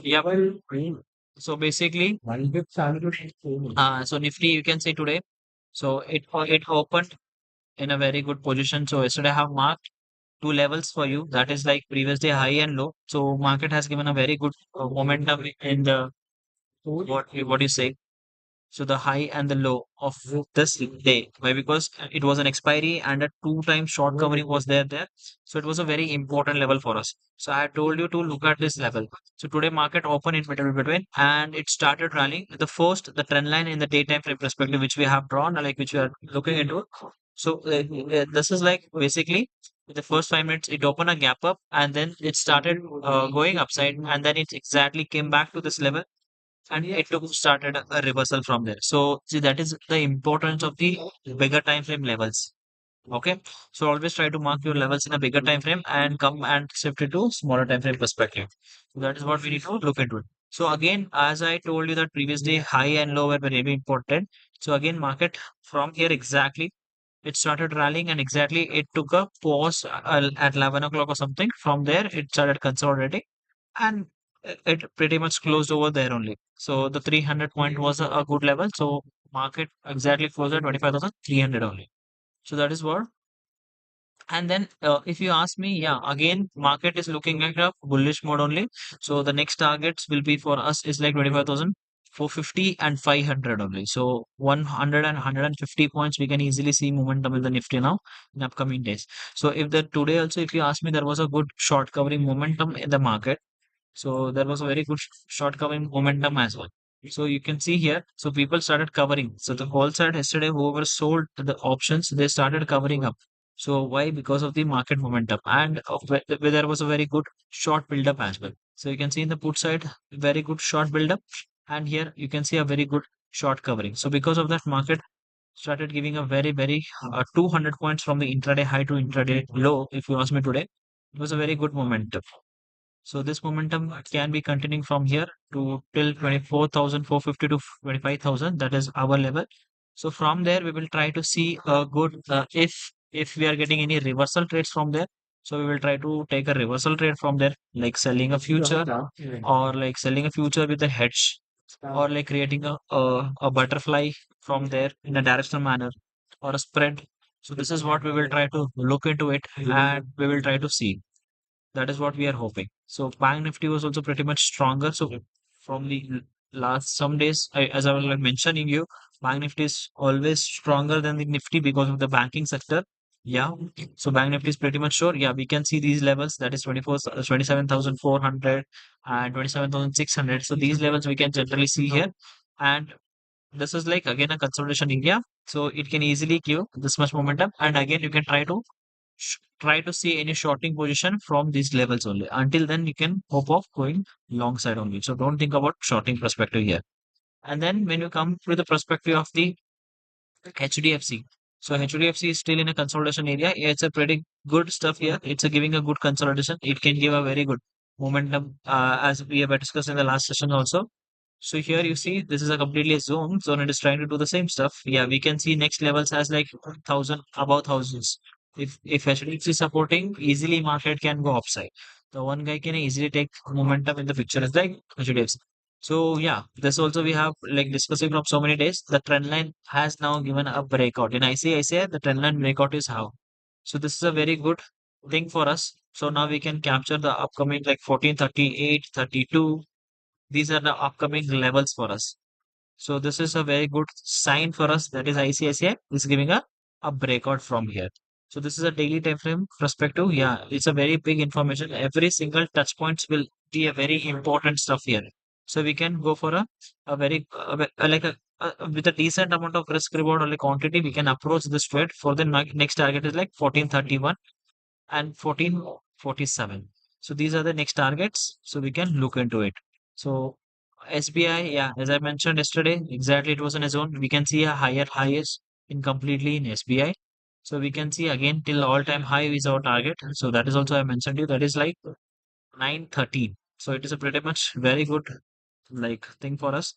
Yep. So basically, so Nifty you can say today. So it opened in a very good position. So yesterday I have marked two levels for you. That is like previous day high and low. So market has given a very good momentum in the what you say. So the high and the low of this day. Why? Because it was an expiry and a two-time short covering was there. So it was a very important level for us. So I told you to look at this level. So today market opened in between and it started rallying. The trend line in the daytime frame perspective, which we have drawn, like which we are looking into. So this is like basically the first 5 minutes it opened a gap up and then it started going upside and then it exactly came back to this level and it took started a reversal from there. So see that is the importance of the bigger time frame levels. Okay, so always try to mark your levels in a bigger time frame and come and shift it to smaller time frame perspective. So that is what we need to look into it. So again, as I told you that previous day high and low were very important. So again, market from here exactly it started rallying and exactly it took a pause at 11 o'clock or something. From there, it started consolidating and it pretty much closed over there only. So the 300 point was a good level. So market exactly closed at 25,300 only. So that is what. And then if you ask me, yeah, again, market is looking at a bullish mode only. So the next targets will be for us is like 25,450 and 500 only. So 100 and 150 points, we can easily see momentum in the Nifty now in upcoming days. So if the today also, if you ask me, there was a good short covering momentum in the market. So there was a very good short covering momentum as well. So you can see here, so people started covering. So the call side yesterday, whoever sold the options, they started covering up. So why? Because of the market momentum and where there was a very good short build-up as well. So you can see in the put side, very good short build-up, and here you can see a very good short covering. So because of that, market started giving a very 200 points from the intraday high to intraday low. If you ask me today, it was a very good momentum. So this momentum can be continuing from here to till 24,450 to 25,000. That is our level. So from there, we will try to see a good if we are getting any reversal trades from there. So we will try to take a reversal trade from there, like selling a future or like selling a future with a hedge or like creating a butterfly from there in a directional manner or a spread. So this is what we will try to look into it and we will try to see. That is what we are hoping. So Bank Nifty was also pretty much stronger. So from the last some days, as I was like mentioning you, Bank Nifty is always stronger than the Nifty because of the banking sector. Yeah. So Bank Nifty is pretty much sure. Yeah, we can see these levels. That is 27,400 and 27,600. So these levels we can generally see here. And this is like again a consolidation area. So it can easily give this much momentum. And again, you can try to see any shorting position from these levels only. Until then, you can hope of going long side only. So don't think about shorting perspective here. And then when you come to the perspective of the HDFC, so HDFC is still in a consolidation area. Yeah, it's a pretty good stuff here. It's a giving a good consolidation. It can give a very good momentum as we have discussed in the last session also. So here you see this is a completely zone. Zone it is trying to do the same stuff. Yeah, we can see next levels as like thousand above thousands. If HDFC is supporting, easily market can go upside. The one guy can easily take momentum in the picture is like HDFC. So yeah, this also we have like discussing from so many days. The trend line has now given a breakout. In ICICI, the trend line breakout is how. So this is a very good thing for us. So now we can capture the upcoming like 1438, 32. These are the upcoming levels for us. So this is a very good sign for us. That is ICICI is giving a breakout from here. So this is a daily time frame perspective. Yeah, it's a very big information. Every single touch points will be a very important stuff here. So we can go for a very like with a decent amount of risk reward or like quantity, we can approach this trade for the next target is like 1431 and 1447. So these are the next targets. So we can look into it. So SBI, yeah, as I mentioned yesterday, exactly it was in a zone. We can see a higher highest in completely in SBI. So we can see again till all-time high is our target. So that is also I mentioned you. That is like 913. So it is a pretty much very good like thing for us.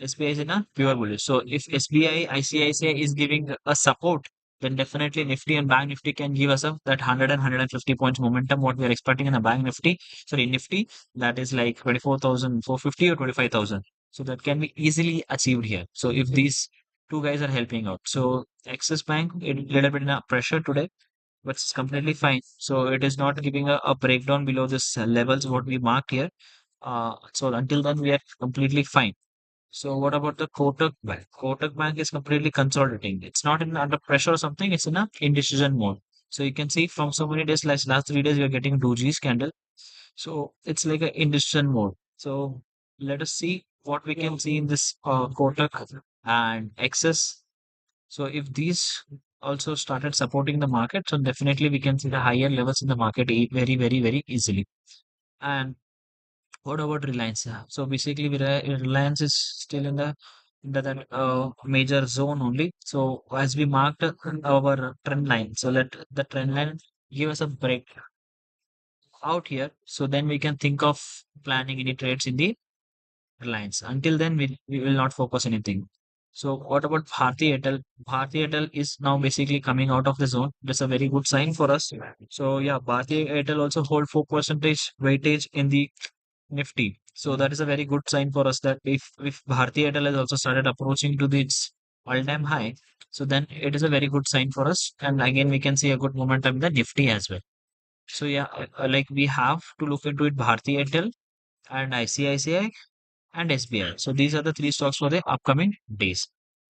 SBI is in a pure bullish. So if SBI, ICICI is giving a support then definitely Nifty and Bank Nifty can give us that 100 and 150 points momentum what we are expecting in the Bank Nifty. Sorry, Nifty, that is like 24,450 or 25,000. So that can be easily achieved here. So if these two guys are helping out. So Axis Bank, a little bit in a pressure today, but it's completely fine. So it is not giving a breakdown below this levels what we marked here. So until then we are completely fine. So what about the Kotak Bank? Kotak Bank is completely consolidating. It's not in under pressure or something. It's in a indecision mode. So you can see from so many days, like last 3 days, we are getting Doji's candle. So it's like a indecision mode. So let us see what we can see in this Kotak and Axis. So if these also started supporting the market, so definitely we can see the higher levels in the market very, very, very easily. And what about Reliance? So basically, Reliance is still in the that major zone only. So as we marked our trend line, so let the trend line give us a break out here. So then we can think of planning any trades in the Reliance. Until then, we will not focus anything. So what about Bharti Airtel? Bharti Airtel is now basically coming out of the zone. That's a very good sign for us. So yeah, Bharti Airtel also hold 4% weightage in the Nifty. So that is a very good sign for us that if Bharti Airtel has also started approaching to its all-time high, so then it is a very good sign for us. And again, we can see a good momentum in the Nifty as well. So yeah, like we have to look into it, Bharti Airtel and ICICI and SBI. So these are the three stocks for the upcoming days.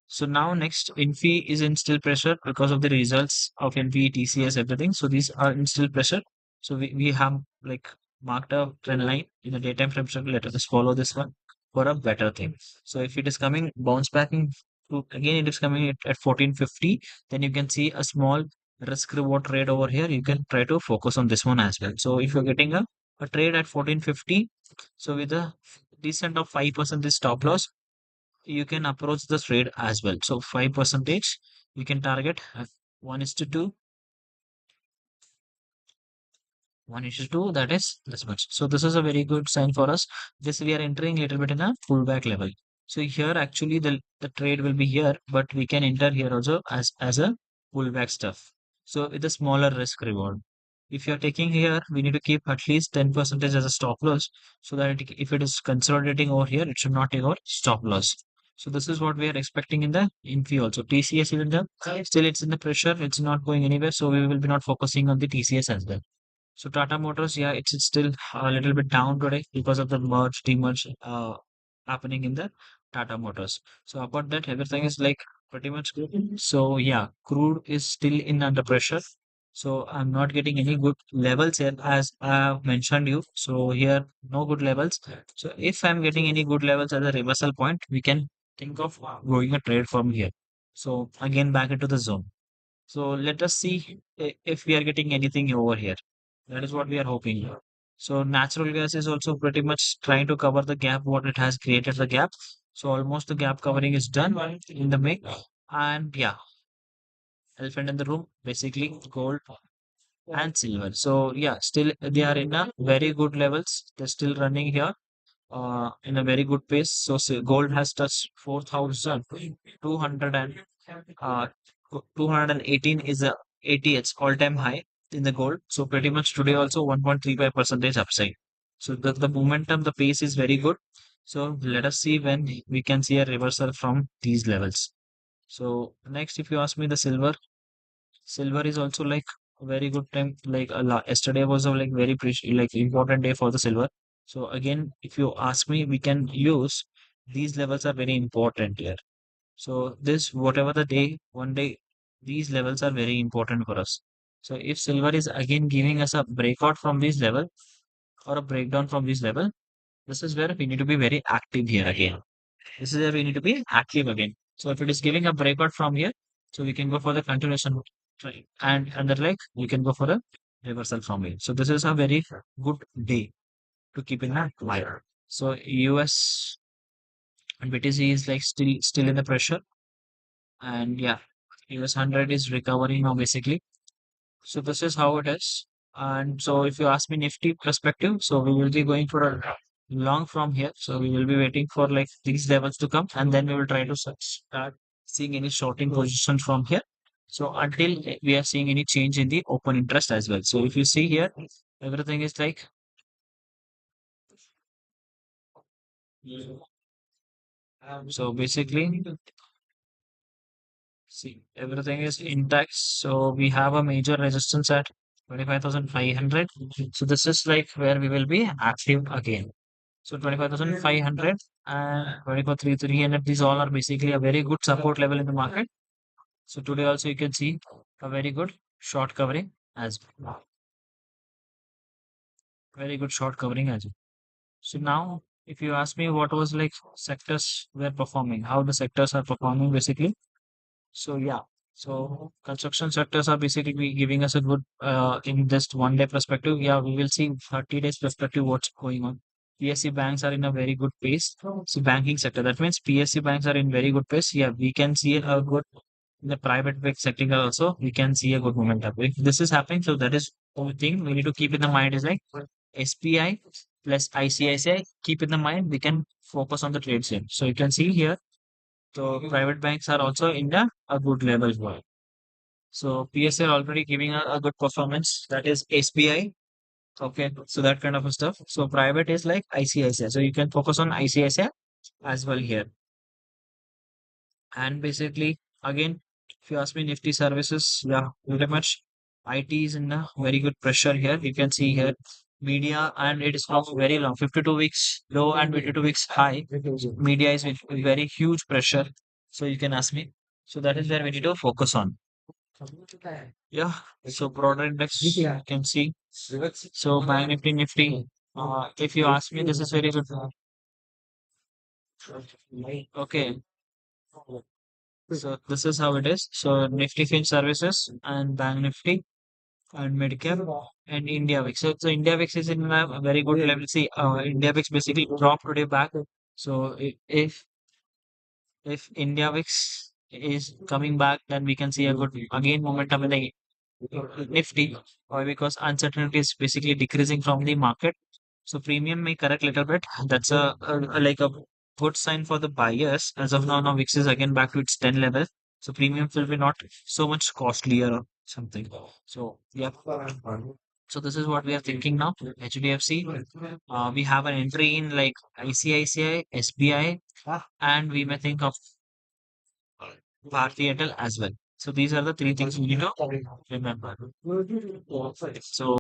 So now next, Infi is in still pressure because of the results of Infi, TCS, everything. So these are in still pressure. So we have like marked a trend line in the daytime frame structure. Let us follow this one for a better thing. So if it is coming bounce back again, it is coming at 1450, then you can see a small risk reward trade over here. You can try to focus on this one as well. So if you're getting a trade at 1450, so with a decent of 5% is stop loss, you can approach the trade as well. So 5 percentage you can target at 1 is to 2, 1 is to 2, that is this much. So this is a very good sign for us. This we are entering a little bit in a pullback level. So here actually the trade will be here, but we can enter here also as a pullback stuff. So with a smaller risk reward. If you're taking here, we need to keep at least 10% as a stop loss so that if it is consolidating over here, it should not take our stop loss. So this is what we are expecting in the Infi also. TCS is in the still it's in the pressure, it's not going anywhere, so we will be not focusing on the TCS as well. So Tata Motors, yeah, it's still a little bit down today because of the demerge happening in the Tata Motors. So about that, everything is like pretty much good. So yeah, crude is still in under pressure. So I'm not getting any good levels here as I have mentioned you. So here, no good levels. So if I'm getting any good levels as a reversal point, we can think of going a trade from here. So again, back into the zone. So let us see if we are getting anything over here. That is what we are hoping. So natural gas is also pretty much trying to cover the gap what it has created the gap. So almost the gap covering is done in the make. And yeah, elephant in the room, basically gold and silver. So yeah, still they are in a very good levels. They're still running here in a very good pace. So gold has touched 4,200 and 218 is a 80 its all-time high in the gold. So pretty much today also 1.35 percentage upside. So the momentum, the pace is very good. So let us see when we can see a reversal from these levels. So next, if you ask me the silver is also like a very good time. Like yesterday was a like very like important day for the silver. So again, if you ask me, we can use these levels are very important here. So this, whatever the day, one day, these levels are very important for us. So if silver is again giving us a breakout from this level or a breakdown from this level, this is where we need to be very active here again. This is where we need to be active again. So if it is giving a breakout from here, so we can go for the continuation, right? And under like we can go for a reversal from here. So this is a very good day to keep in mind. So US and BTC is like still in the pressure. And yeah, US 100 is recovering now basically. So this is how it is. And so if you ask me Nifty perspective, so we will be going for a long from here. So we will be waiting for like these levels to come and then we will try to start seeing any shorting positions from here. So until we are seeing any change in the open interest as well. So if you see here, everything is like, so basically, see, everything is intact. So we have a major resistance at 25,500. So this is like where we will be active again. So 25,500 and 24,300, these all are basically a very good support level in the market. So today also you can see a very good short covering as well. Very good short covering as well. So now, if you ask me what was like sectors were performing, how the sectors are performing basically. So yeah, so construction sectors are basically giving us a good in just 1 day perspective. Yeah, we will see 30 days perspective what's going on. PSC banks are in a very good pace. So banking sector, that means PSC banks are in very good pace. Yeah, we can see a good in the private bank sector also. We can see a good momentum. If this is happening, so that is one thing we need to keep in the mind is like SPI plus ICICI. Keep in the mind we can focus on the trade sale. So you can see here so private banks are also in a good level. So PSA already giving a good performance. That is SBI. Okay, so that kind of a stuff. So private is like ICICI. So you can focus on ICICI as well here. And basically, again, if you ask me Nifty services, yeah, very much IT is in a very good pressure here. You can see here media and it is from very long 52 weeks low and 52 weeks high. Media is with very huge pressure. So you can ask me. So that is where we need to focus on. Yeah. So broader index you can see. So Bank Nifty. If you ask me, this is very good. Okay. So this is how it is. So Nifty Fin Services and Bank Nifty and Medicare and India VIX. So India VIX is in a very good level. See, India VIX basically dropped today back. So if India VIX is coming back, then we can see a good again momentum in the Nifty, or because uncertainty is basically decreasing from the market. So premium may correct little bit. That's like a good sign for the buyers. As of now, VIX is again back to its 10 level. So premium will be not so much costlier or something. So yeah. So this is what we are thinking now. HDFC. We have an entry in like ICICI, SBI, and we may think of Bharti Airtel as well. So these are the three things we need to remember. So